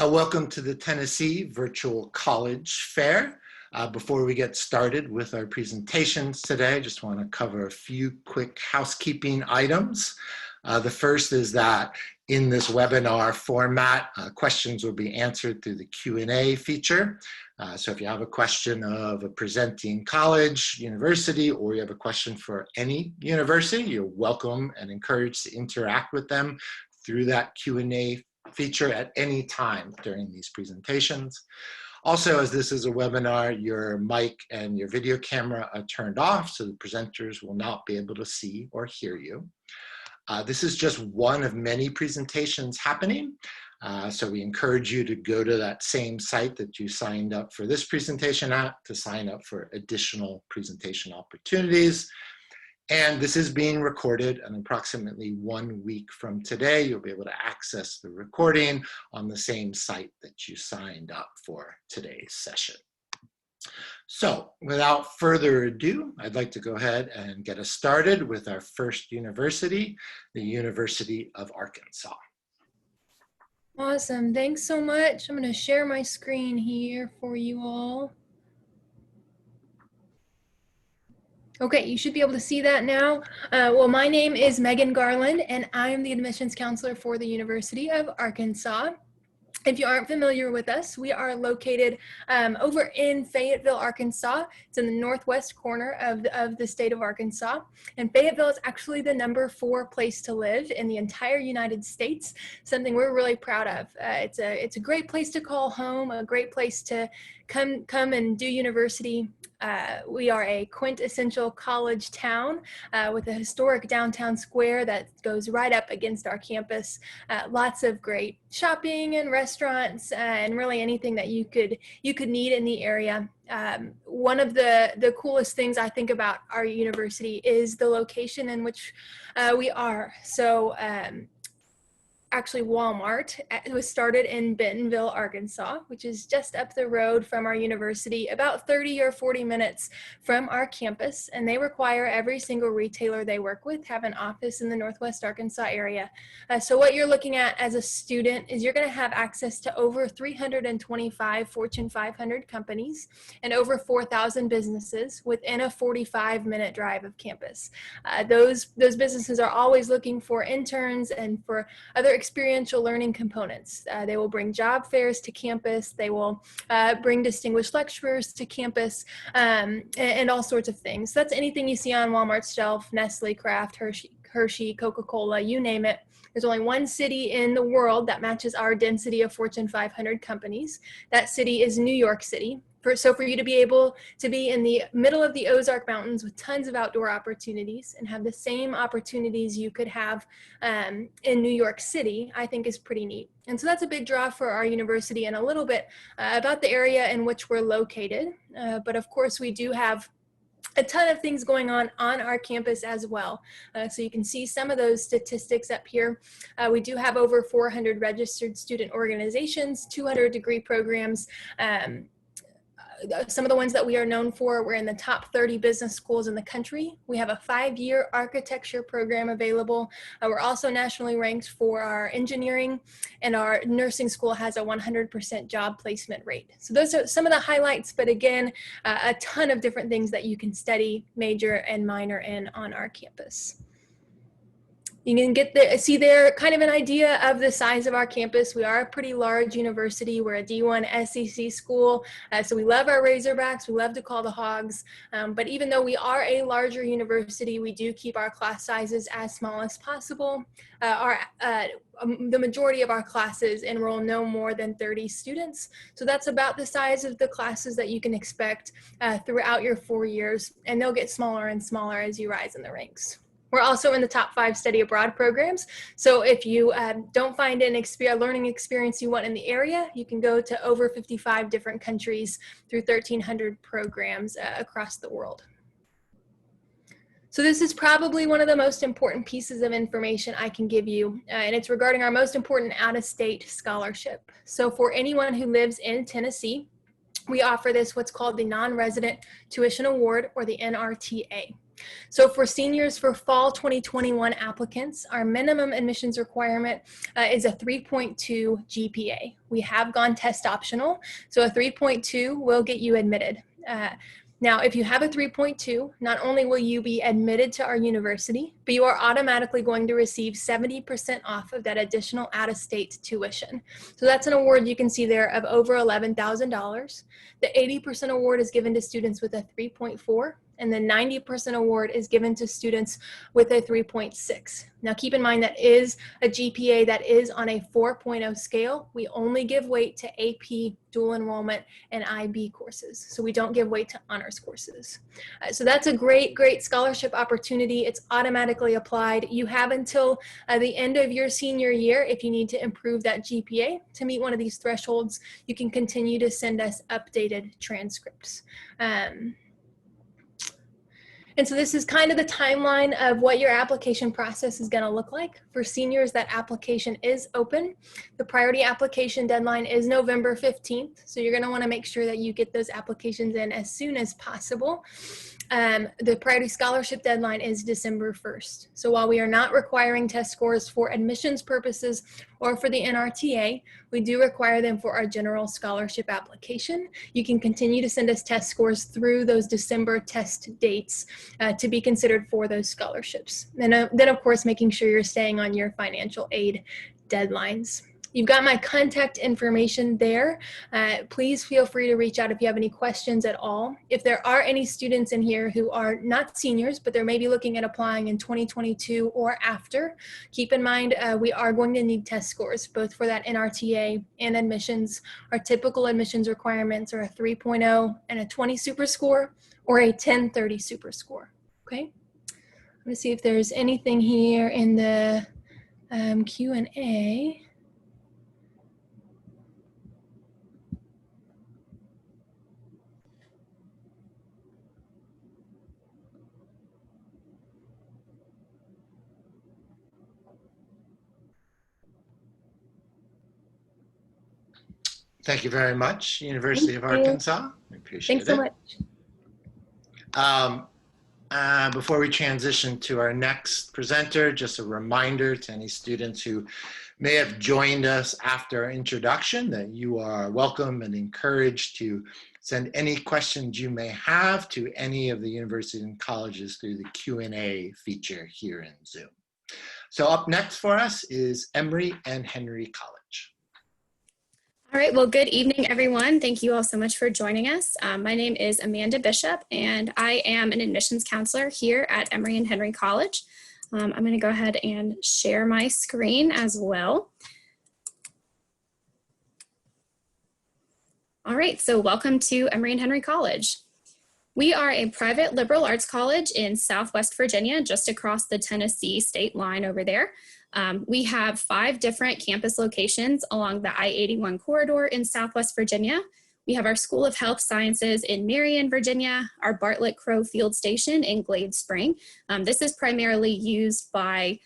Welcome to the Tennessee Virtual College Fair. Before we get started with our presentations today, I just want to cover a few quick housekeeping items. The first is that in this webinar format, questions will be answered through the Q&A feature. So if you have a question of a presenting college, university, or you have a question for any university, you're welcome and encouraged to interact with them through that Q&A feature at any time during these presentations. Also, as this is a webinar, your mic and your video camera are turned off, so the presenters will not be able to see or hear you. This is just one of many presentations happening, so we encourage you to go to that same site that you signed up for this presentation at to sign up for additional presentation opportunities. And this is being recorded, and approximately 1 week from today, you'll be able to access the recording on the same site that you signed up for today's session. So without further ado, I'd like to go ahead and get us started with our first university, the University of Arkansas. Awesome, thanks so much. I'm going to share my screen here for you all. Okay, you should be able to see that now. Well, my name is Megan Garland, and I am the admissions counselor for the University of Arkansas. If you aren't familiar with us, we are located over in Fayetteville, Arkansas. It's in the northwest corner of the state of Arkansas. And Fayetteville is actually the #4 place to live in the entire United States, something we're really proud of. It's a great place to call home, a great place to come and do university. We are a quintessential college town with a historic downtown square that goes right up against our campus. Lots of great shopping and restaurants and really anything that you could need in the area. One of the coolest things I think about our university is the location in which we are. So actually Walmart was started in Bentonville, Arkansas, which is just up the road from our university, about 30 or 40 minutes from our campus. And they require every single retailer they work with have an office in the Northwest Arkansas area. So what you're looking at as a student is you're going to have access to over 325 Fortune 500 companies and over 4,000 businesses within a 45-minute drive of campus. Those businesses are always looking for interns and for other experiential learning components. They will bring job fairs to campus. They will bring distinguished lecturers to campus and all sorts of things. That's anything you see on Walmart's shelf, Nestle, Kraft, Hershey, Coca-Cola, you name it. There's only one city in the world that matches our density of Fortune 500 companies. That city is New York City. So for you to be able to be in the middle of the Ozark Mountains with tons of outdoor opportunities and have the same opportunities you could have in New York City, I think is pretty neat. And so that's a big draw for our university and a little bit about the area in which we're located. But of course, we do have a ton of things going on our campus as well. So you can see some of those statistics up here. We do have over 400 registered student organizations, 200 degree programs. Some of the ones that we are known for, we're in the top 30 business schools in the country. We have a 5-year architecture program available. We're also nationally ranked for our engineering, and our nursing school has a 100% job placement rate. So those are some of the highlights, but again, a ton of different things that you can study, major, and minor in on our campus. You can see there kind of an idea of the size of our campus. We are a pretty large university. We're a D1 SEC school, so we love our Razorbacks. We love to call the Hogs, but even though we are a larger university, we do keep our class sizes as small as possible. The majority of our classes enroll no more than 30 students, so that's about the size of the classes that you can expect throughout your 4 years, and they'll get smaller and smaller as you rise in the ranks. We're also in the top 5 study abroad programs. So if you don't find a learning experience you want in the area, you can go to over 55 different countries through 1,300 programs across the world. So this is probably one of the most important pieces of information I can give you, and it's regarding our most important out-of-state scholarship. So for anyone who lives in Tennessee, we offer what's called the Non-Resident Tuition Award, or the NRTA. So for seniors for fall 2021 applicants, our minimum admissions requirement is a 3.2 GPA. We have gone test optional, so a 3.2 will get you admitted. Now, if you have a 3.2, not only will you be admitted to our university, but you are automatically going to receive 70% off of that additional out-of-state tuition. So that's an award you can see there of over $11,000. The 80% award is given to students with a 3.4, and the 90% award is given to students with a 3.6. Now keep in mind that is a GPA that is on a 4.0 scale. We only give weight to AP, dual enrollment, and IB courses. So we don't give weight to honors courses. So that's a great scholarship opportunity. It's automatically applied. You have until the end of your senior year if you need to improve that GPA to meet one of these thresholds. You can continue to send us updated transcripts. And so this is kind of the timeline of what your application process is going to look like. For seniors, that application is open. The priority application deadline is November 15th. So you're going to want to make sure that you get those applications in as soon as possible. The priority scholarship deadline is December 1st. So while we are not requiring test scores for admissions purposes or for the NRTA, we do require them for our general scholarship application. You can continue to send us test scores through those December test dates to be considered for those scholarships. And then of course, making sure you're staying on your financial aid deadlines. You've got my contact information there. Please feel free to reach out if you have any questions at all. If there are any students in here who are not seniors, but they're maybe looking at applying in 2022 or after, keep in mind we are going to need test scores, both for that NRTA and admissions. Our typical admissions requirements are a 3.0 and a 20 super score or a 1030 super score, okay? I'm gonna see if there's anything here in the Q&A. Thank you very much, University of Arkansas. I appreciate it. Thanks so much. Before we transition to our next presenter, just a reminder to any students who may have joined us after our introduction that you are welcome and encouraged to send any questions you may have to any of the universities and colleges through the Q&A feature here in Zoom. So up next for us is Emory and Henry College. All right, well, good evening, everyone. Thank you all so much for joining us. My name is Amanda Bishop, and I am an admissions counselor here at Emory and Henry College. I'm going to go ahead and share my screen as well. All right, so welcome to Emory and Henry College. We are a private liberal arts college in Southwest Virginia, just across the Tennessee state line over there. We have 5 different campus locations along the I-81 corridor in Southwest Virginia. We have our School of Health Sciences in Marion, Virginia, our Bartlett Crow Field Station in Glade Spring. This is primarily used by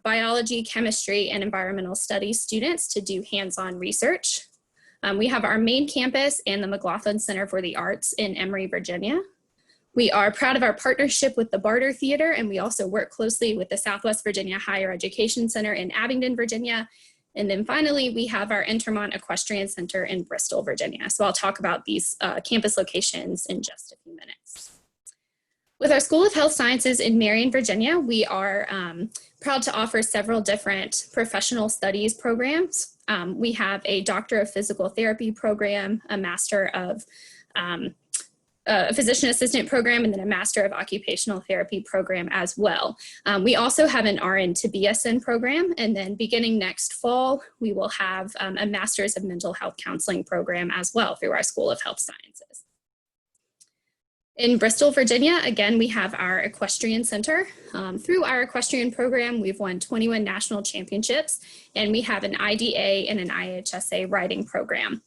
biology, chemistry, and environmental studies students to do hands-on research. We have our main campus and the McLaughlin Center for the Arts in Emory, Virginia. We are proud of our partnership with the Barter Theater, and we also work closely with the Southwest Virginia Higher Education Center in Abingdon, Virginia. And then finally, we have our Intermont Equestrian Center in Bristol, Virginia. So I'll talk about these campus locations in just a few minutes. With our School of Health Sciences in Marion, Virginia, we are proud to offer several different professional studies programs. We have a Doctor of Physical Therapy program, a Master of a physician assistant program, and then a Master of Occupational Therapy program as well. We also have an RN to BSN program, and then beginning next fall, we will have a Master's of Mental Health Counseling program as well through our School of Health Sciences. In Bristol, Virginia, again, we have our Equestrian Center. Through our equestrian program, we've won 21 national championships, and we have an IDA and an IHSA riding program.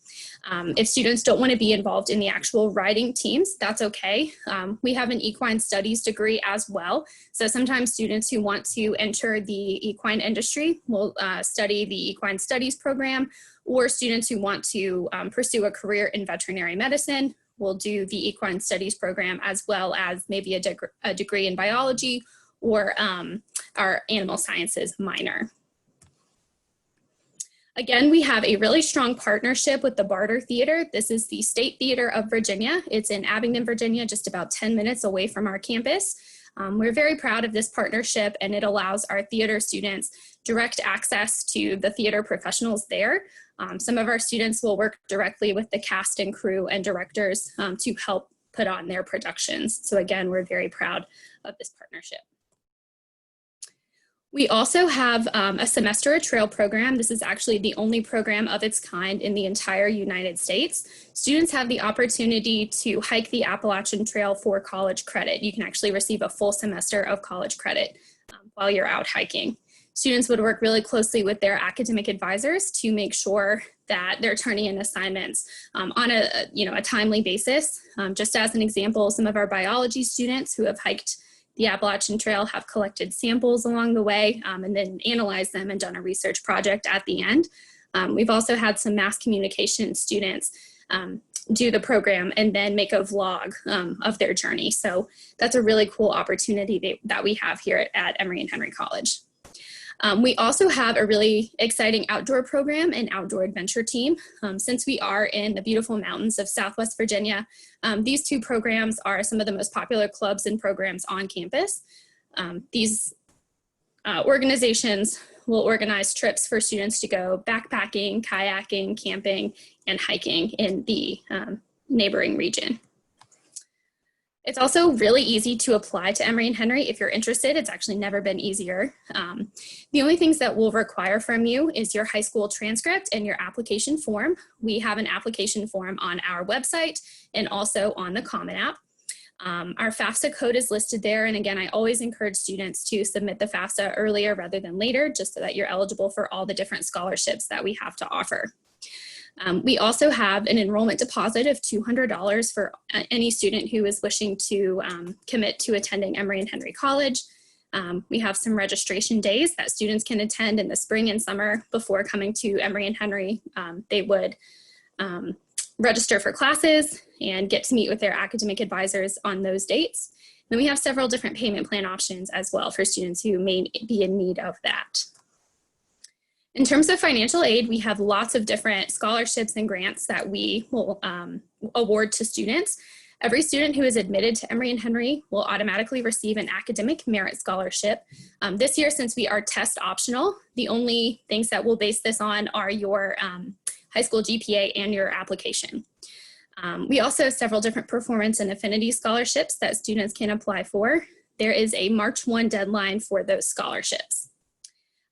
If students don't want to be involved in the actual riding teams, that's okay. We have an equine studies degree as well. So sometimes students who want to enter the equine industry will study the equine studies program, or students who want to pursue a career in veterinary medicine will do the Equine Studies program, as well as maybe a degree in biology or our animal sciences minor. Again, we have a really strong partnership with the Barter Theater. This is the State Theater of Virginia. It's in Abingdon, Virginia, just about 10 minutes away from our campus. We're very proud of this partnership, and it allows our theater students direct access to the theater professionals there. Some of our students will work directly with the cast and crew and directors to help put on their productions. So again, we're very proud of this partnership. We also have a Semester a Trail program. This is actually the only program of its kind in the entire United States. Students have the opportunity to hike the Appalachian Trail for college credit. You can actually receive a full semester of college credit while you're out hiking. Students would work really closely with their academic advisors to make sure that they're turning in assignments on a timely basis. Just as an example, some of our biology students who have hiked the Appalachian Trail have collected samples along the way and then analyzed them and done a research project at the end. We've also had some mass communication students do the program and then make a vlog of their journey. So that's a really cool opportunity that we have here at Emory Henry College. We also have a really exciting outdoor program and outdoor adventure team. Since we are in the beautiful mountains of Southwest Virginia, these two programs are some of the most popular clubs and programs on campus. These organizations will organize trips for students to go backpacking, kayaking, camping, and hiking in the neighboring region. It's also really easy to apply to Emory Henry if you're interested. It's actually never been easier. The only things that we'll require from you is your high school transcript and your application form. We have an application form on our website and also on the Common App. Our FAFSA code is listed there. And again, I always encourage students to submit the FAFSA earlier rather than later, just so that you're eligible for all the different scholarships that we have to offer. We also have an enrollment deposit of $200 for any student who is wishing to commit to attending Emory Henry College. We have some registration days that students can attend in the spring and summer before coming to Emory Henry. They would register for classes and get to meet with their academic advisors on those dates. Then we have several different payment plan options as well for students who may be in need of that. In terms of financial aid, we have lots of different scholarships and grants that we will award to students. Every student who is admitted to Emory Henry will automatically receive an academic merit scholarship. This year, since we are test optional, the only things that we'll base this on are your high school GPA and your application. We also have several different performance and affinity scholarships that students can apply for. There is a March 1 deadline for those scholarships.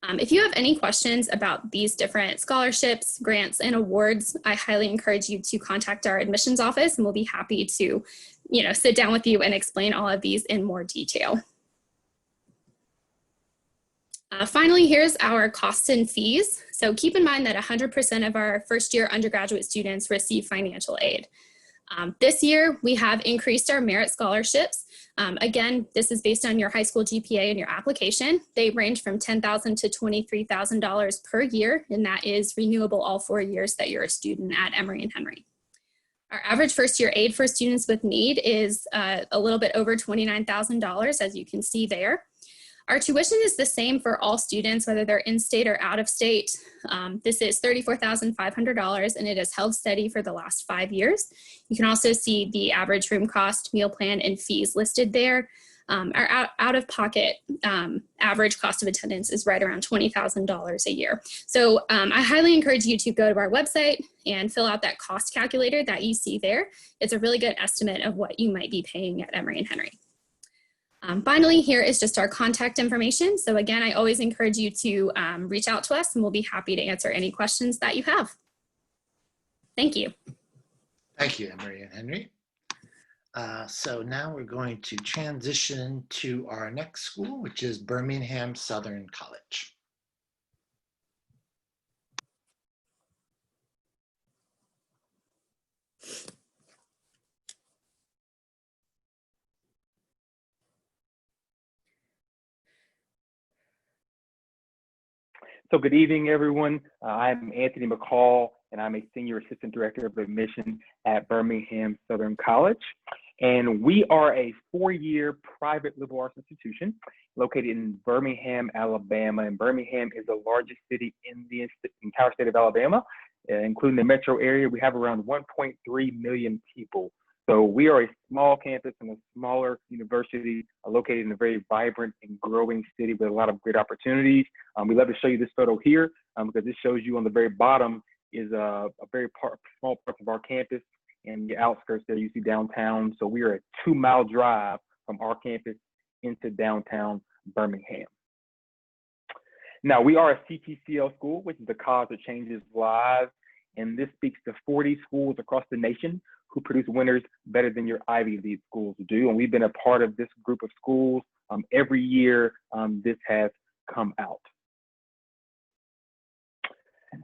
If you have any questions about these different scholarships, grants, and awards, I highly encourage you to contact our admissions office, and we'll be happy to, sit down with you and explain all of these in more detail. Finally, here's our costs and fees. So keep in mind that 100% of our first-year undergraduate students receive financial aid. This year, we have increased our merit scholarships. Again, this is based on your high school GPA and your application. They range from $10,000 to $23,000 per year, and that is renewable all 4 years that you're a student at Emory Henry. Our average first-year aid for students with need is a little bit over $29,000, as you can see there. Our tuition is the same for all students, whether they're in-state or out-of-state. This is $34,500, and it has held steady for the last 5 years. You can also see the average room cost, meal plan, and fees listed there. Our out-of-pocket average cost of attendance is right around $20,000 a year. So I highly encourage you to go to our website and fill out that cost calculator that you see there. It's a really good estimate of what you might be paying at Emory Henry. Finally, here is just our contact information. So again, I always encourage you to reach out to us, and we'll be happy to answer any questions that you have. Thank you. Thank you, Emory and Henry. So now we're going to transition to our next school, which is Birmingham-Southern College. So good evening, everyone. I'm Anthony McCall, and I'm a Senior Assistant Director of Admissions at Birmingham-Southern College. And we are a 4-year private liberal arts institution located in Birmingham, Alabama. And Birmingham is the largest city in the entire state of Alabama, including the metro area. We have around 1.3 million people. So we are a small campus and a smaller university located in a very vibrant and growing city with a lot of great opportunities. We love to show you this photo here because this shows you on the very bottom is a very small part of our campus, and the outskirts there you see downtown. So we are a 2-mile drive from our campus into downtown Birmingham. Now, we are a CTCL school, which is the College that Changes Lives, and this speaks to 40 schools across the nation who produce winners better than your Ivy League schools do. And we've been a part of this group of schools every year this has come out.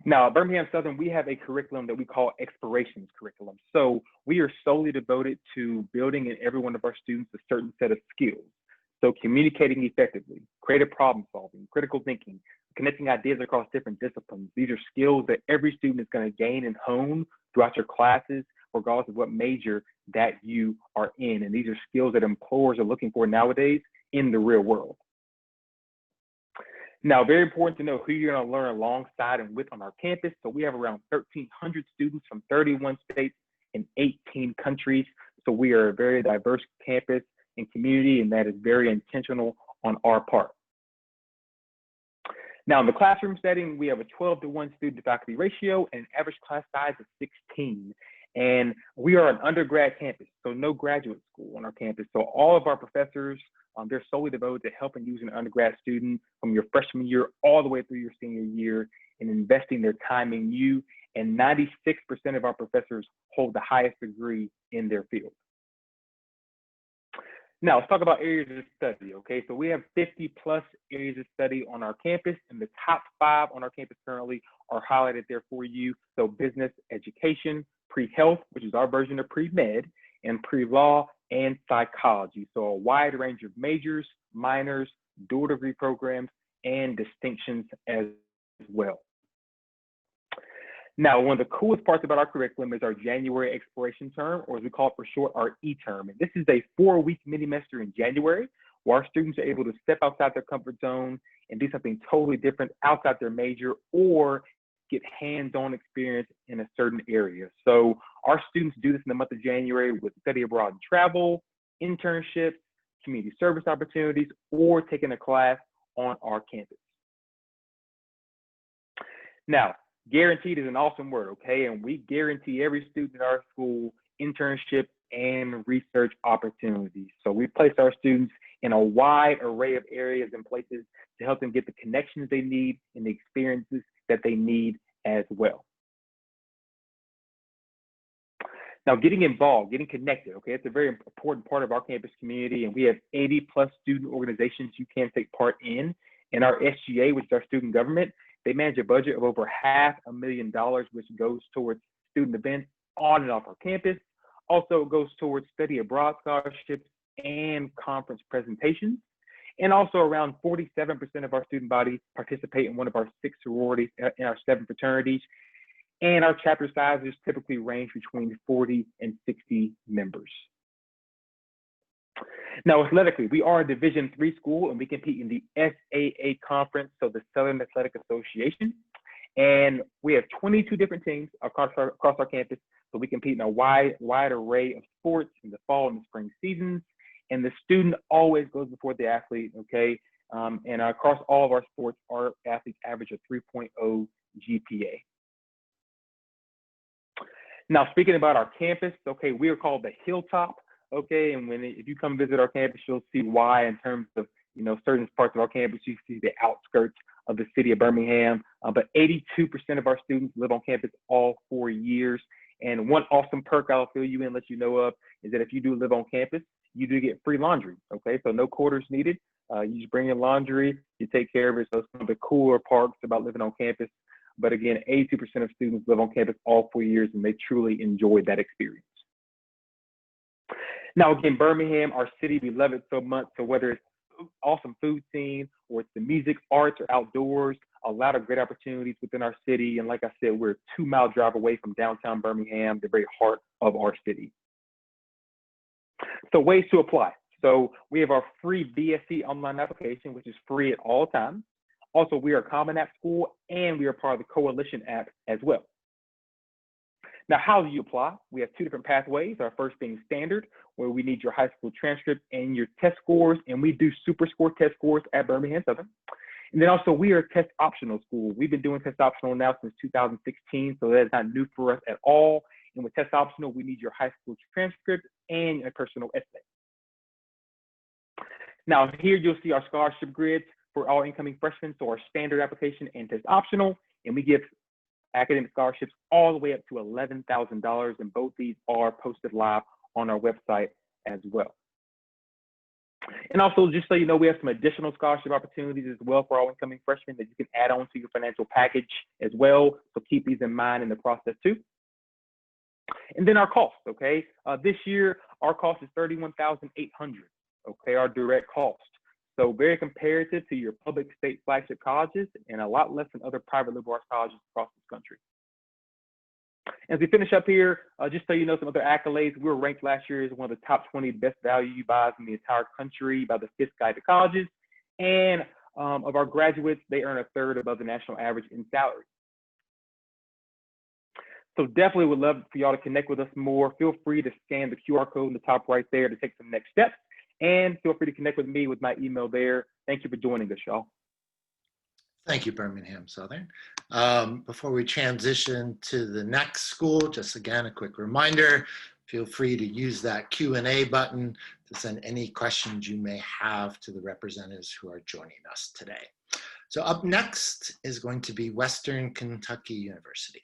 Now, at Birmingham Southern, we have a curriculum that we call Explorations Curriculum. So we are solely devoted to building in every one of our students a certain set of skills. So communicating effectively, creative problem solving, critical thinking, connecting ideas across different disciplines. These are skills that every student is going to gain and hone throughout your classes, regardless of what major that you are in. And these are skills that employers are looking for nowadays in the real world. Now, very important to know who you're going to learn alongside and with on our campus. So we have around 1,300 students from 31 states and 18 countries. So we are a very diverse campus and community, and that is very intentional on our part. Now, in the classroom setting, we have a 12-to-1 student-to-faculty ratio and an average class size of 16. And we are an undergrad campus, so no graduate school on our campus. So all of our professors, they're solely devoted to helping you as an undergrad student from your freshman year all the way through your senior year and investing their time in you. And 96% of our professors hold the highest degree in their field. Now, let's talk about areas of study, okay? So we have 50 plus areas of study on our campus, and the top 5 on our campus currently are highlighted there for you. So business education, pre-health, which is our version of pre-med, and pre-law and psychology. So a wide range of majors, minors, dual degree programs, and distinctions as well. Now, one of the coolest parts about our curriculum is our January exploration term, or as we call it for short, our E-term. And this is a 4-week mini-semester in January, where our students are able to step outside their comfort zone and do something totally different outside their major, or get hands-on experience in a certain area. So our students do this in the month of January with study abroad and travel, internships, community service opportunities, or taking a class on our campus. Now, guaranteed is an awesome word, okay? And we guarantee every student in our school internship and research opportunities. So we place our students in a wide array of areas and places to help them get the connections they need and the experiences that they need as well. Now, getting involved, getting connected, okay? It's a very important part of our campus community, and we have 80 plus student organizations you can take part in. And our SGA, which is our student government, they manage a budget of over $500,000, which goes towards student events on and off our campus. Also goes towards study abroad scholarships and conference presentations. And also around 47% of our student body participate in one of our 6 sororities in our 7 fraternities. And our chapter sizes typically range between 40 and 60 members. Now, athletically, we are a Division III school, and we compete in the SAA conference, so the Southern Athletic Association. And we have 22 different teams across our campus, so we compete in a wide array of sports in the fall and the spring seasons. And the student always goes before the athlete, okay? And across all of our sports, our athletes average a 3.0 GPA. Now, speaking about our campus, okay, we are called the Hilltop. Okay, and if you come visit our campus, you'll see why in terms of, certain parts of our campus, you see the outskirts of the city of Birmingham. But 82% of our students live on campus all 4 years. And one awesome perk I'll fill you in, let you know of, is that if you do live on campus, you do get free laundry, okay? So no quarters needed. You just bring your laundry, you take care of it. So it's one of the cooler parts about living on campus. But again, 82% of students live on campus all 4 years, and they truly enjoy that experience. Now, again, Birmingham, our city, we love it so much. So whether it's awesome food scene, or it's the music, arts, or outdoors, a lot of great opportunities within our city. And like I said, we're a 2-mile drive away from downtown Birmingham, the very heart of our city. So ways to apply. So we have our free BSc online application, which is free at all times. Also, we are a Common App school, and we are part of the Coalition app as well. Now, how do you apply? We have 2 different pathways. Our first being standard, where we need your high school transcript and your test scores, and we do super score test scores at Birmingham-Southern. And then also, we are a test optional school. We've been doing test optional now since 2016, so that is not new for us at all. And with test optional, we need your high school transcript and a personal essay. Now, here you'll see our scholarship grids for all incoming freshmen, so our standard application and test optional, and we give academic scholarships all the way up to $11,000, and both these are posted live on our website as well. And also, just so you know, we have some additional scholarship opportunities as well for all incoming freshmen that you can add on to your financial package as well, so keep these in mind in the process too. And then our cost, okay? This year, our cost is $31,800, okay, our direct cost. So very comparative to your public state flagship colleges and a lot less than other private liberal arts colleges across this country. As we finish up here, just so you know some other accolades, we were ranked last year as one of the top 20 best value buys in the entire country by the Fifth Guide to Colleges. And of our graduates, they earn a third above the national average in salary. So definitely would love for y'all to connect with us more. Feel free to scan the QR code in the top right there to take some next steps. And feel free to connect with me with my email there. Thank you for joining us, y'all. Thank you, Birmingham-Southern. Before we transition to the next school, just again, a quick reminder, feel free to use that Q&A button to send any questions you may have to the representatives who are joining us today. So up next is going to be Western Kentucky University.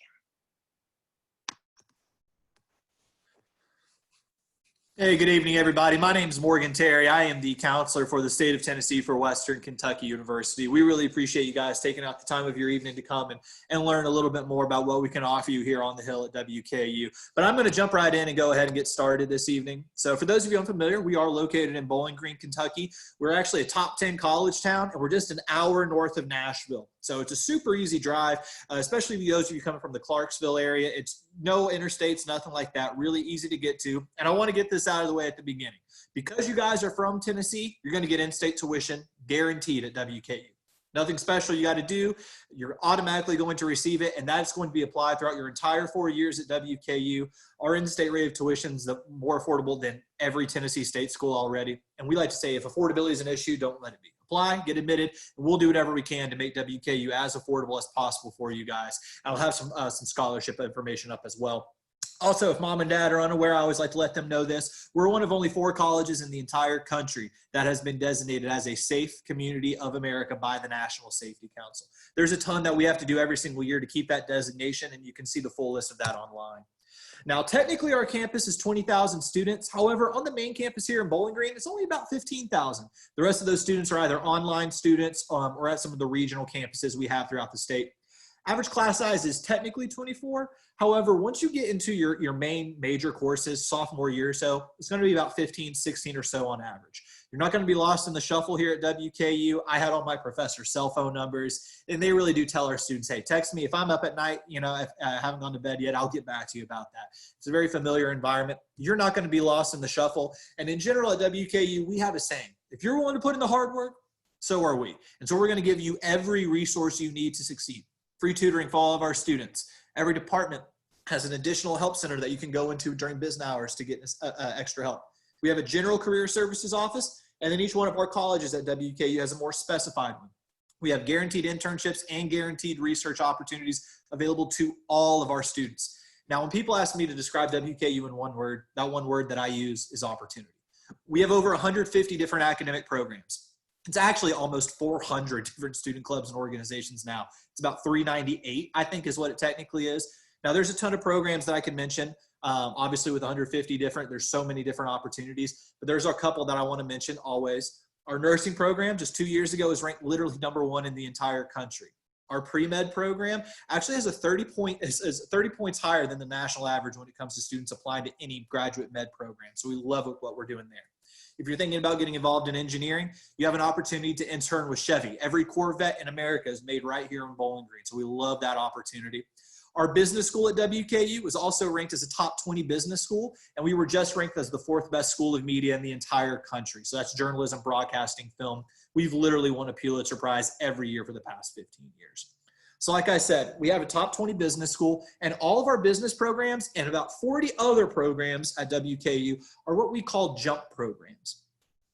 Hey, good evening, everybody. My name is Morgan Terry. I am the counselor for the state of Tennessee for Western Kentucky University. We really appreciate you guys taking out the time of your evening to come and learn a little bit more about what we can offer you here on the Hill at WKU. But I'm going to jump right in and go ahead and get started this evening. So for those of you unfamiliar, we are located in Bowling Green, Kentucky. We're actually a top 10 college town, and we're just an hour north of Nashville. So it's a super easy drive, especially for those of you coming from the Clarksville area. It's no interstates, nothing like that, really easy to get to. And I want to get this out of the way at the beginning. Because you guys are from Tennessee, you're going to get in-state tuition guaranteed at WKU. Nothing special you got to do. You're automatically going to receive it, and that's going to be applied throughout your entire 4 years at WKU. Our in-state rate of tuition is more affordable than every Tennessee state school already. And we like to say if affordability is an issue, don't let it be. Apply, get admitted, and we'll do whatever we can to make WKU as affordable as possible for you guys. I'll have some scholarship information up as well. Also, if mom and dad are unaware, I always like to let them know this. We're one of only 4 colleges in the entire country that has been designated as a safe community of America by the National Safety Council. There's a ton that we have to do every single year to keep that designation, and you can see the full list of that online. Now, technically, our campus is 20,000 students. However, on the main campus here in Bowling Green, it's only about 15,000. The rest of those students are either online students or at some of the regional campuses we have throughout the state. Average class size is technically 24. However, once you get into your main major courses, sophomore year or so, it's going to be about 15, 16 or so on average. You're not going to be lost in the shuffle here at WKU. I had all my professors' cell phone numbers, and they really do tell our students, hey, text me if I'm up at night, you know, if I haven't gone to bed yet, I'll get back to you about that. It's a very familiar environment. You're not going to be lost in the shuffle. And in general at WKU, we have a saying, if you're willing to put in the hard work, so are we. And so we're going to give you every resource you need to succeed. Free tutoring for all of our students. Every department has an additional help center that you can go into during business hours to get extra help. We have a general career services office, and then each one of our colleges at WKU has a more specified one. We have guaranteed internships and guaranteed research opportunities available to all of our students. Now, when people ask me to describe WKU in one word, that one word that I use is opportunity. We have over 150 different academic programs. It's actually almost 400 different student clubs and organizations now. It's about 398, I think, is what it technically is. Now, there's a ton of programs that I could mention. Obviously, with 150 different, there's so many different opportunities. But there's a couple that I want to mention always. Our nursing program just 2 years ago was ranked literally #1 in the entire country. Our pre-med program actually has a 30 points higher than the national average when it comes to students applying to any graduate med program. So we love what we're doing there. If you're thinking about getting involved in engineering, you have an opportunity to intern with Chevy. Every Corvette in America is made right here in Bowling Green, so we love that opportunity. Our business school at WKU was also ranked as a top 20 business school, and we were just ranked as the 4th best school of media in the entire country. So that's journalism, broadcasting, film. We've literally won a Pulitzer Prize every year for the past 15 years. So like I said, we have a top 20 business school, and all of our business programs and about 40 other programs at WKU are what we call JUMP programs.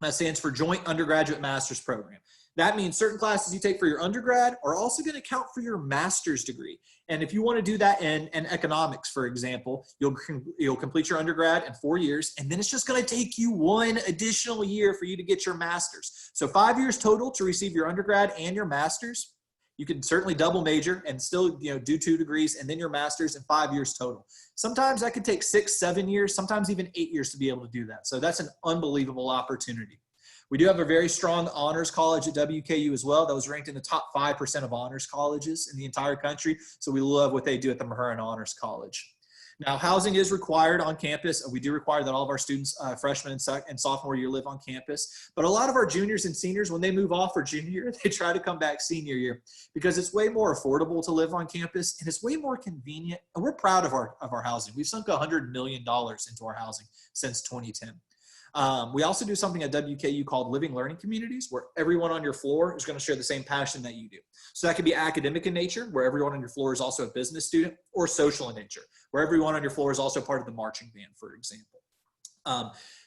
That stands for Joint Undergraduate Master's Program. That means certain classes you take for your undergrad are also going to count for your master's degree. And if you want to do that in economics, for example, you'll complete your undergrad in 4 years, and then it's just going to take you 1 additional year for you to get your master's. So 5 years total to receive your undergrad and your master's. You can certainly double major and still, do 2 degrees and then your master's in 5 years total. Sometimes that could take 6, 7 years, sometimes even 8 years to be able to do that. So that's an unbelievable opportunity. We do have a very strong honors college at WKU as well. That was ranked in the top 5% of honors colleges in the entire country. So we love what they do at the Mahurin Honors College. Now, housing is required on campus. We do require that all of our students, freshmen and sophomore year, live on campus. But a lot of our juniors and seniors, when they move off for junior year, they try to come back senior year because it's way more affordable to live on campus and it's way more convenient. And we're proud of our housing. We've sunk $100 million into our housing since 2010. We also do something at WKU called Living Learning Communities, where everyone on your floor is going to share the same passion that you do. So that could be academic in nature, where everyone on your floor is also a business student, or social in nature, where everyone on your floor is also part of the marching band, for example.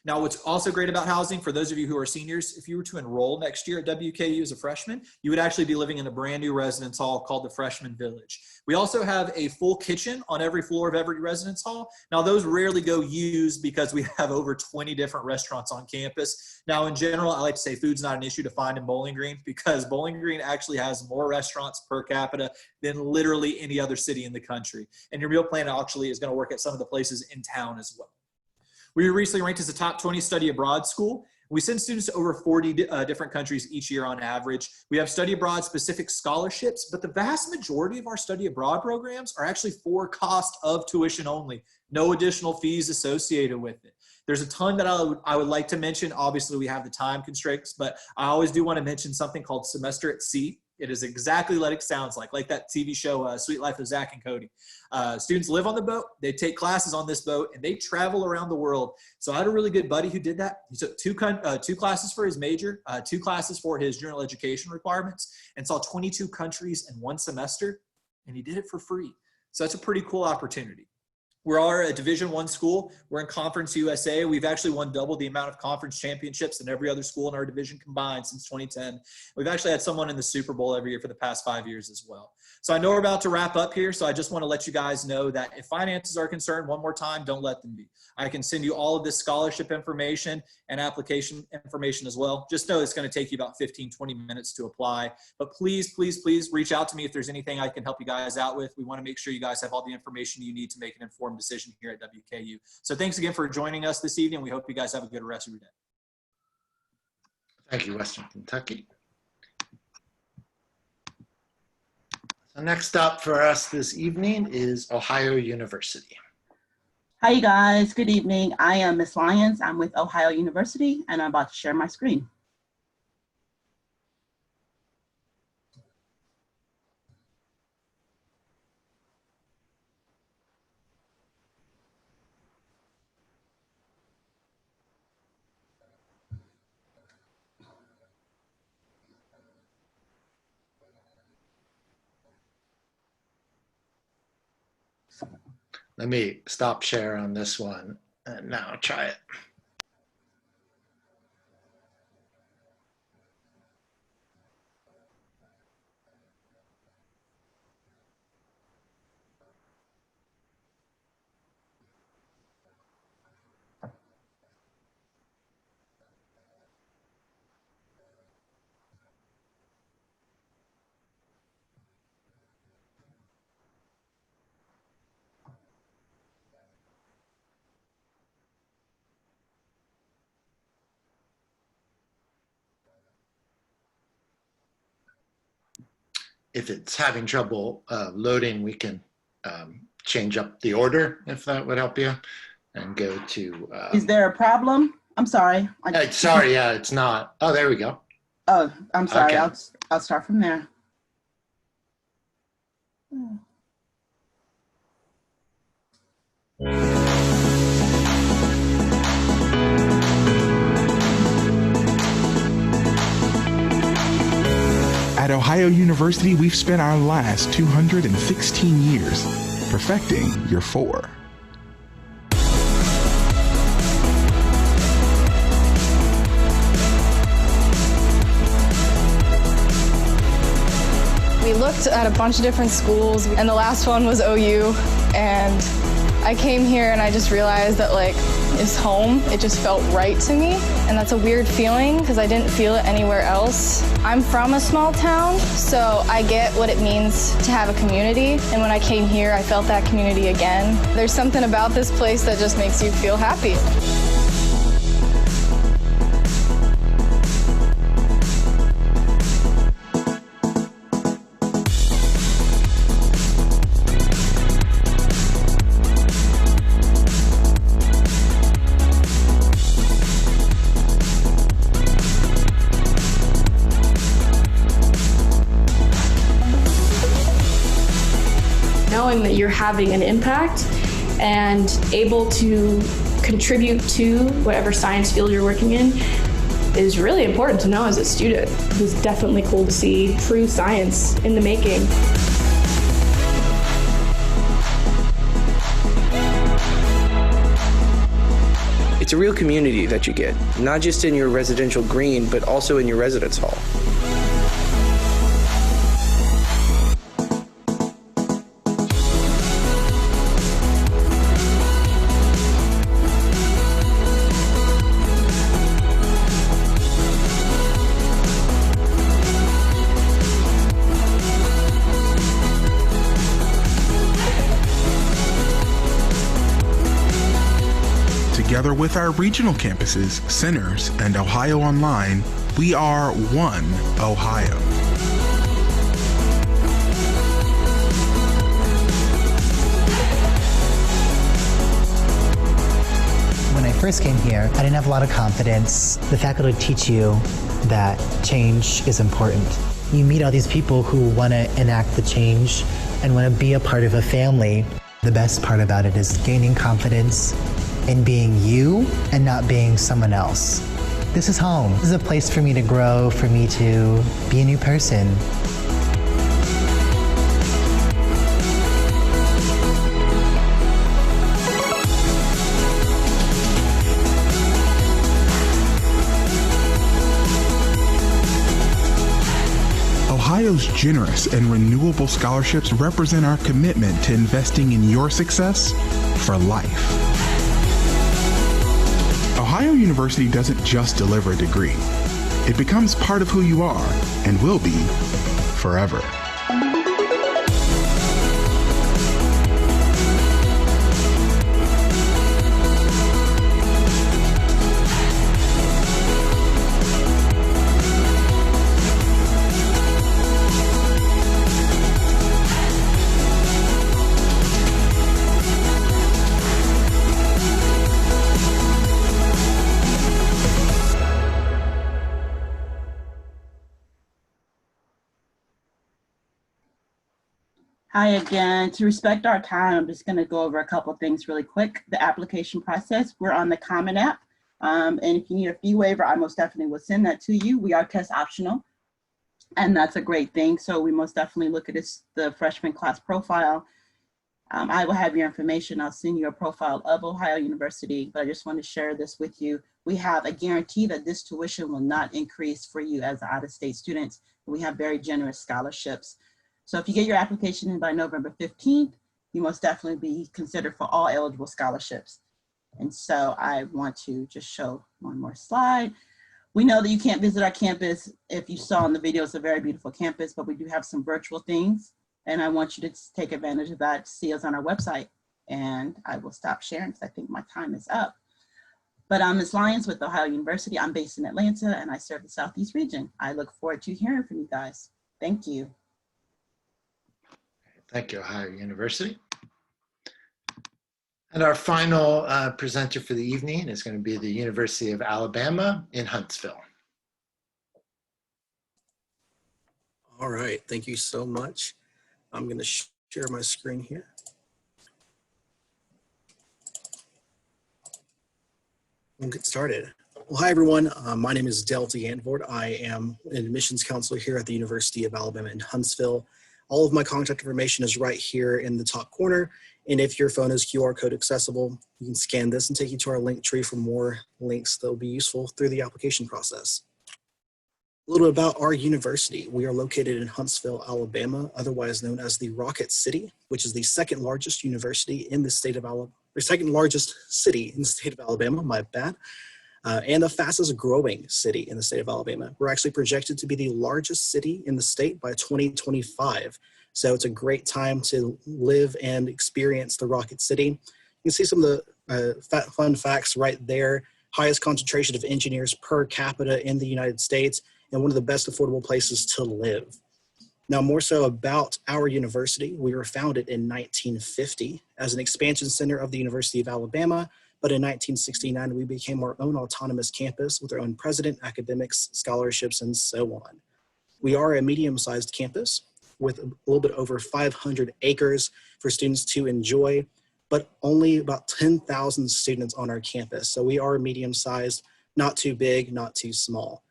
Now, what's also great about housing, for those of you who are seniors, if you were to enroll next year at WKU as a freshman, you would actually be living in a brand new residence hall called the Freshman Village. We also have a full kitchen on every floor of every residence hall. Now, those rarely go used because we have over 20 different restaurants on campus. Now, in general, I like to say food's not an issue to find in Bowling Green because Bowling Green actually has more restaurants per capita than literally any other city in the country. And your meal plan actually is going to work at some of the places in town as well. We were recently ranked as a top 20 study abroad school. We send students to over 40 different countries each year on average. We have study abroad specific scholarships, but the vast majority of our study abroad programs are actually for cost of tuition only, no additional fees associated with it. There's a ton that I would like to mention. Obviously, we have the time constraints, but I always do want to mention something called Semester at Sea. It is exactly what it sounds like that TV show, Sweet Life of Zach and Cody. Students live on the boat, they take classes on this boat, and they travel around the world. So I had a really good buddy who did that. He took two classes for his major, 2 classes for his general education requirements, and saw 22 countries in 1 semester, and he did it for free. So that's a pretty cool opportunity. We are a Division I school. We're in Conference USA. We've actually won double the amount of conference championships than every other school in our division combined since 2010. We've actually had someone in the Super Bowl every year for the past 5 years as well. So I know we're about to wrap up here, so I just want to let you guys know that if finances are concerned, one more time, don't let them be. I can send you all of this scholarship information and application information as well. Just know it's going to take you about 15, 20 minutes to apply. But please, please, please reach out to me if there's anything I can help you guys out with. We want to make sure you guys have all the information you need to make an informed decision here at WKU. So thanks again for joining us this evening. We hope you guys have a good rest of your day. Thank you, Western Kentucky. So next up for us this evening is Ohio University. Hi, you guys. Good evening. I am Miss Lyons. I'm with Ohio University, and I'm about to share my screen. Let me stop share on this one and now try it. If it's having trouble loading, we can change up the order if that would help you and go to. Is there a problem? I'm sorry. Sorry, yeah, it's not. Oh, there we go. Oh, I'm sorry. Okay. I'll start from there. At Ohio University, we've spent our last 216 years perfecting your 4. We looked at a bunch of different schools, and the last one was OU, and I came here and I just realized that it's home. It just felt right to me, and that's a weird feeling because I didn't feel it anywhere else. I'm from a small town, so I get what it means to have a community, and when I came here, I felt that community again. There's something about this place that just makes you feel happy. Knowing that you're having an impact and able to contribute to whatever science field you're working in is really important to know as a student. It was definitely cool to see true science in the making. It's a real community that you get, not just in your residential green, but also in your residence hall. Together with our regional campuses, centers, and Ohio Online, we are One Ohio. When I first came here, I didn't have a lot of confidence. The faculty teach you that change is important. You meet all these people who want to enact the change and want to be a part of a family. The best part about it is gaining confidence in being you and not being someone else. This is home. This is a place for me to grow, for me to be a new person. Ohio's generous and renewable scholarships represent our commitment to investing in your success for life. Ohio University doesn't just deliver a degree. It becomes part of who you are and will be forever. Hi again. To respect our time, I'm just going to go over a couple of things really quick. The application process, we're on the Common App. And if you need a fee waiver, I most definitely will send that to you. We are test optional, and that's a great thing. So we most definitely look at the freshman class profile. I will have your information. I'll send you a profile of Ohio University, but I just want to share this with you. We have a guarantee that this tuition will not increase for you as out-of-state students. We have very generous scholarships. So if you get your application in by November 15th, you must definitely be considered for all eligible scholarships. And so I want to just show one more slide. We know that you can't visit our campus. If you saw in the video, it's a very beautiful campus, but we do have some virtual things. And I want you to take advantage of that, see us on our website. And I will stop sharing because I think my time is up. But I'm Ms. Lyons with Ohio University. I'm based in Atlanta and I serve the Southeast region. I look forward to hearing from you guys. Thank you. Thank you, Ohio University. And our final presenter for the evening is going to be the University of Alabama in Huntsville. All right, thank you so much. I'm going to share my screen here. We'll get started. Well, hi everyone. My name is Delta Yantvord. I am an admissions counselor here at the University of Alabama in Huntsville. All of my contact information is right here in the top corner. And if your phone is QR code accessible, you can scan this and take you to our link tree for more links that will be useful through the application process. A little bit about our university. We are located in Huntsville, Alabama, otherwise known as the Rocket City, which is the second largest university in the state of Alabama, or second largest city in the state of Alabama, my bad, and the fastest growing city in the state of Alabama. We're actually projected to be the largest city in the state by 2025. So it's a great time to live and experience the Rocket City. You can see some of the fun facts right there. Highest concentration of engineers per capita in the United States, and one of the best affordable places to live. Now, more so about our university, we were founded in 1950 as an expansion center of the University of Alabama, but in 1969, we became our own autonomous campus with our own president, academics, scholarships, and so on. We are a medium-sized campus with a little bit over 500 acres for students to enjoy, but only about 10,000 students on our campus. So we are medium-sized, not too big, not too small.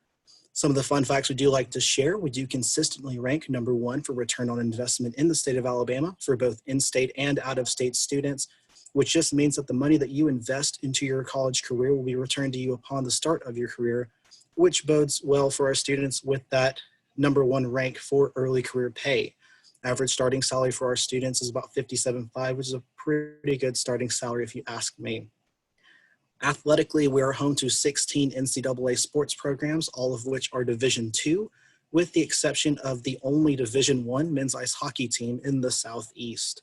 Some of the fun facts we do like to share: we do consistently rank #1 for return on investment in the state of Alabama for both in-state and out-of-state students, which just means that the money that you invest into your college career will be returned to you upon the start of your career, which bodes well for our students with that #1 rank for early career pay. Average starting salary for our students is about $57,500, which is a pretty good starting salary if you ask me. Athletically, we are home to 16 NCAA sports programs, all of which are Division II, with the exception of the only Division I men's ice hockey team in the Southeast.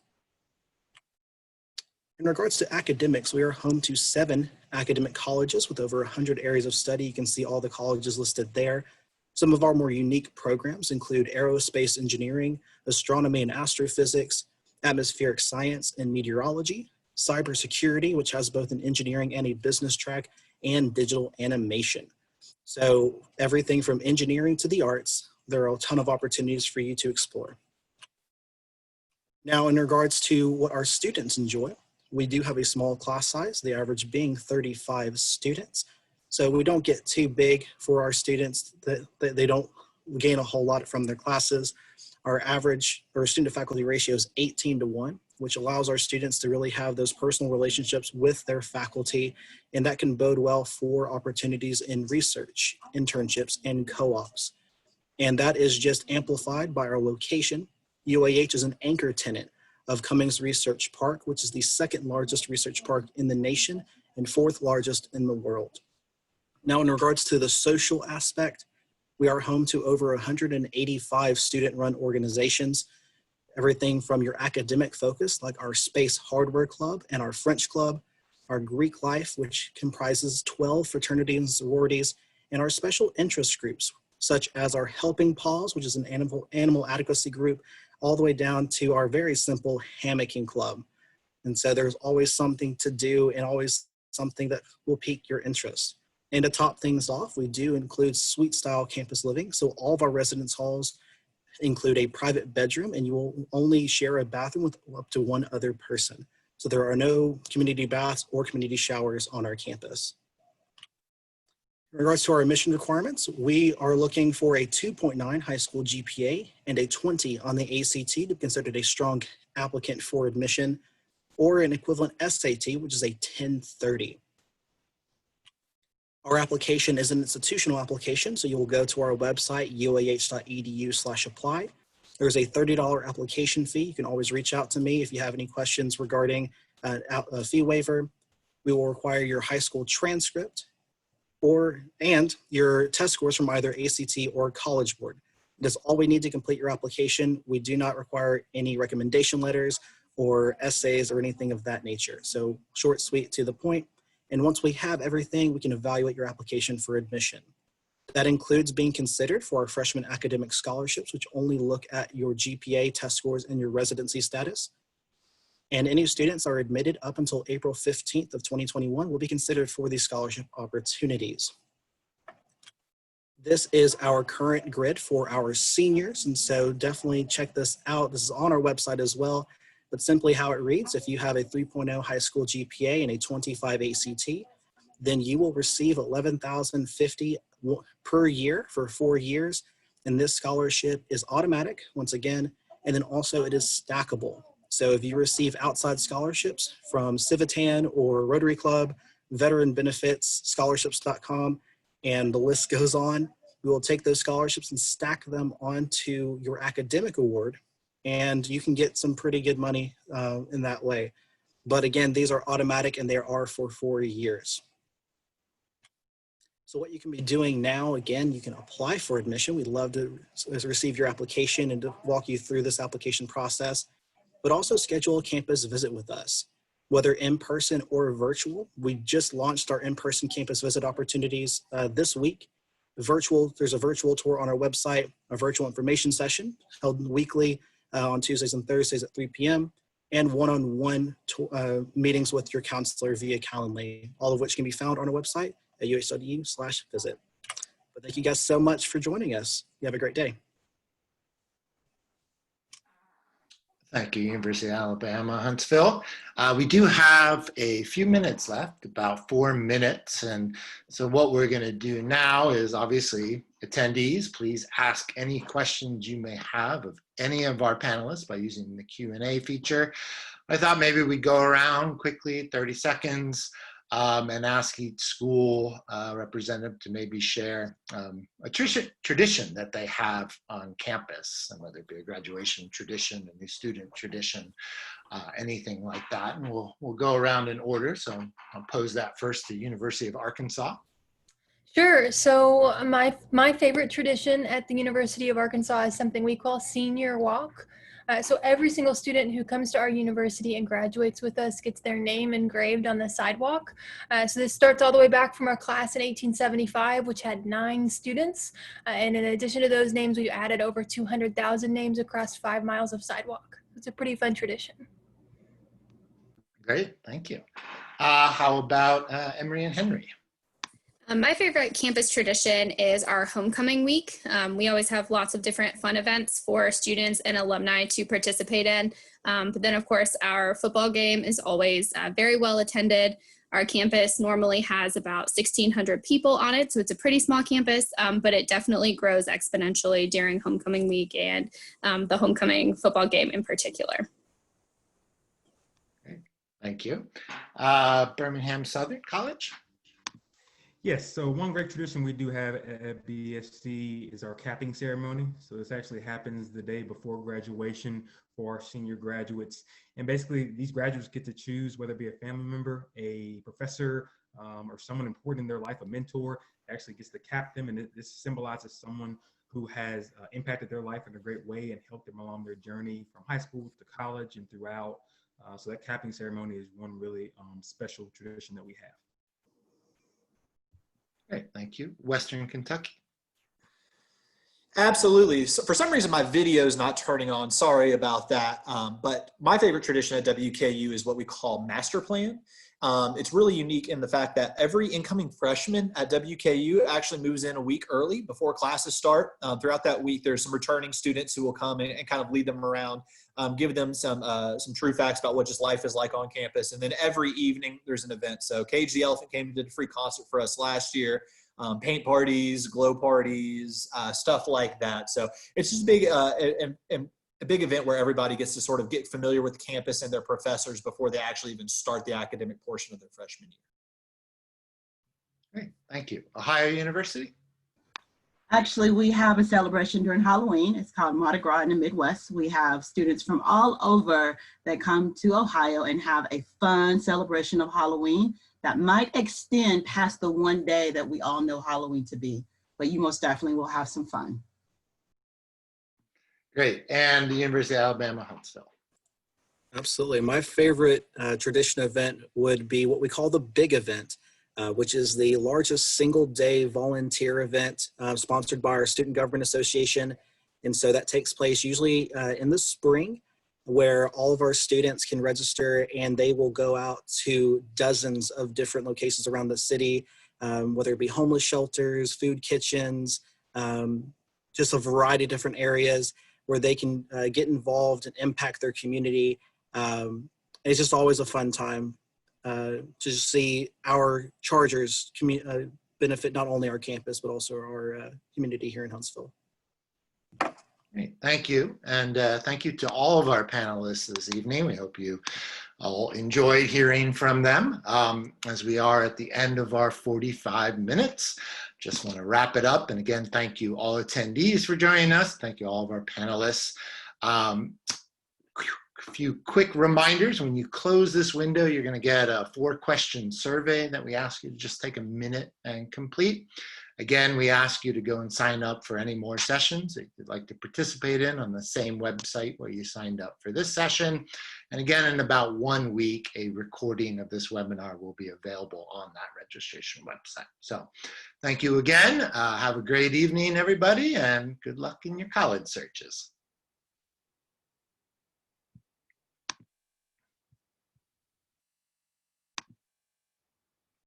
In regards to academics, we are home to 7 academic colleges with over 100 areas of study. You can see all the colleges listed there. Some of our more unique programs include aerospace engineering, astronomy and astrophysics, atmospheric science and meteorology, cybersecurity, which has both an engineering and a business track, and digital animation. So everything from engineering to the arts, there are a ton of opportunities for you to explore. Now, in regards to what our students enjoy, we do have a small class size, the average being 35 students. So we don't get too big for our students, that they don't gain a whole lot from their classes. Our average or student-to-faculty ratio is 18:1, which allows our students to really have those personal relationships with their faculty, and that can bode well for opportunities in research, internships, and co-ops. And that is just amplified by our location. UAH is an anchor tenant of Cummings Research Park, which is the second largest research park in the nation and 4th largest in the world. Now, in regards to the social aspect, we are home to over 185 student-run organizations, everything from your academic focus, like our Space Hardware Club and our French Club, our Greek Life, which comprises 12 fraternities and sororities, and our special interest groups, such as our Helping Paws, which is an animal advocacy group, all the way down to our very simple hammocking club. And so there's always something to do and always something that will pique your interest. And to top things off, we do include suite style campus living. So all of our residence halls include a private bedroom, and you will only share a bathroom with up to 1 other person. So there are no community baths or community showers on our campus. In regards to our admission requirements, we are looking for a 2.9 high school GPA and a 20 on the ACT to be considered a strong applicant for admission, or an equivalent SAT, which is a 1030. Our application is an institutional application, so you will go to our website, uah.edu/apply. There's a $30 application fee. You can always reach out to me if you have any questions regarding a fee waiver. We will require your high school transcript and your test scores from either ACT or College Board. That's all we need to complete your application. We do not require any recommendation letters or essays or anything of that nature. So short, sweet, to the point. And once we have everything, we can evaluate your application for admission. That includes being considered for our freshman academic scholarships, which only look at your GPA, test scores, and your residency status. And any students are admitted up until April 15th of 2021 will be considered for these scholarship opportunities. This is our current grid for our seniors, and so definitely check this out. This is on our website as well, but simply how it reads: if you have a 3.0 high school GPA and a 25 ACT, then you will receive $11,050 per year for 4 years, and this scholarship is automatic, once again, and then also it is stackable. So if you receive outside scholarships from Civitan or Rotary Club, Veteran Benefits, scholarships.com, and the list goes on, we will take those scholarships and stack them onto your academic award, and you can get some pretty good money in that way. But again, these are automatic and they are for 4 years. So what you can be doing now, again, you can apply for admission. We'd love to receive your application and to walk you through this application process, but also schedule a campus visit with us, whether in person or virtual. We just launched our in-person campus visit opportunities this week. There's a virtual tour on our website, a virtual information session held weekly on Tuesdays and Thursdays at 3 p.m., and one-on-one meetings with your counselor via Calendly, all of which can be found on our website at uh.edu/visit. But thank you guys so much for joining us. You have a great day. Thank you, University of Alabama, Huntsville. We do have a few minutes left, about 4 minutes. And so what we're going to do now is, obviously, attendees, please ask any questions you may have of any of our panelists by using the Q&A feature. I thought maybe we'd go around quickly, 30 seconds, and ask each school representative to maybe share a tradition that they have on campus, and whether it be a graduation tradition, a new student tradition, anything like that. And we'll go around in order. So I'll pose that first to University of Arkansas. Sure. So my favorite tradition at the University of Arkansas is something we call Senior Walk. So every single student who comes to our university and graduates with us gets their name engraved on the sidewalk. So this starts all the way back from our class in 1875, which had 9 students. And in addition to those names, we've added over 200,000 names across 5 miles of sidewalk. It's a pretty fun tradition. Great, thank you. How about Emory and Henry? My favorite campus tradition is our homecoming week. We always have lots of different fun events for students and alumni to participate in. But then, of course, our football game is always very well attended. Our campus normally has about 1,600 people on it, so it's a pretty small campus, but it definitely grows exponentially during homecoming week and the homecoming football game in particular. Great. Thank you. Birmingham-Southern College? Yes, so one great tradition we do have at BSC is our capping ceremony. So this actually happens the day before graduation for our senior graduates. And basically these graduates get to choose whether it be a family member, a professor, or someone important in their life, a mentor, actually gets to cap them. And this symbolizes someone who has impacted their life in a great way and helped them along their journey from high school to college and throughout. So that capping ceremony is one really special tradition that we have. Great, thank you. Western Kentucky. Absolutely. So for some reason, my video is not turning on. Sorry about that. But my favorite tradition at WKU is what we call Master Plan. It's really unique in the fact that every incoming freshman at WKU actually moves in a week early before classes start. Throughout that week, there's some returning students who will come and kind of lead them around, give them some true facts about what just life is like on campus. And then every evening there's an event. So Cage the Elephant came and did a free concert for us last year. Paint parties, glow parties, stuff like that. So it's just big, a big event where everybody gets to sort of get familiar with the campus and their professors before they actually even start the academic portion of their freshman year. Great, thank you. Ohio University? Actually, we have a celebration during Halloween. It's called Mardi Gras in the Midwest. We have students from all over that come to Ohio and have a fun celebration of Halloween that might extend past the one day that we all know Halloween to be, but you most definitely will have some fun. Great, and the University of Alabama, Huntsville. Absolutely. My favorite tradition event would be what we call the Big Event, which is the largest single-day volunteer event sponsored by our Student Government Association. And so that takes place usually in the spring. where all of our students can register and they will go out to dozens of different locations around the city, whether it be homeless shelters, food kitchens, just a variety of different areas where they can get involved and impact their community. It's just always a fun time to just see our Chargers benefit not only our campus, but also our community here in Huntsville. Great. Thank you. And thank you to all of our panelists this evening. We hope you all enjoyed hearing from them. As we are at the end of our 45 minutes, just want to wrap it up. And again, thank you all attendees for joining us. Thank you all of our panelists. A few quick reminders. When you close this window, you're going to get a 4-question survey that we ask you to just take a minute and complete. Again, we ask you to go and sign up for any more sessions that you'd like to participate in on the same website where you signed up for this session. And again, in about 1 week, a recording of this webinar will be available on that registration website. So thank you again. Have a great evening, everybody, and good luck in your college searches.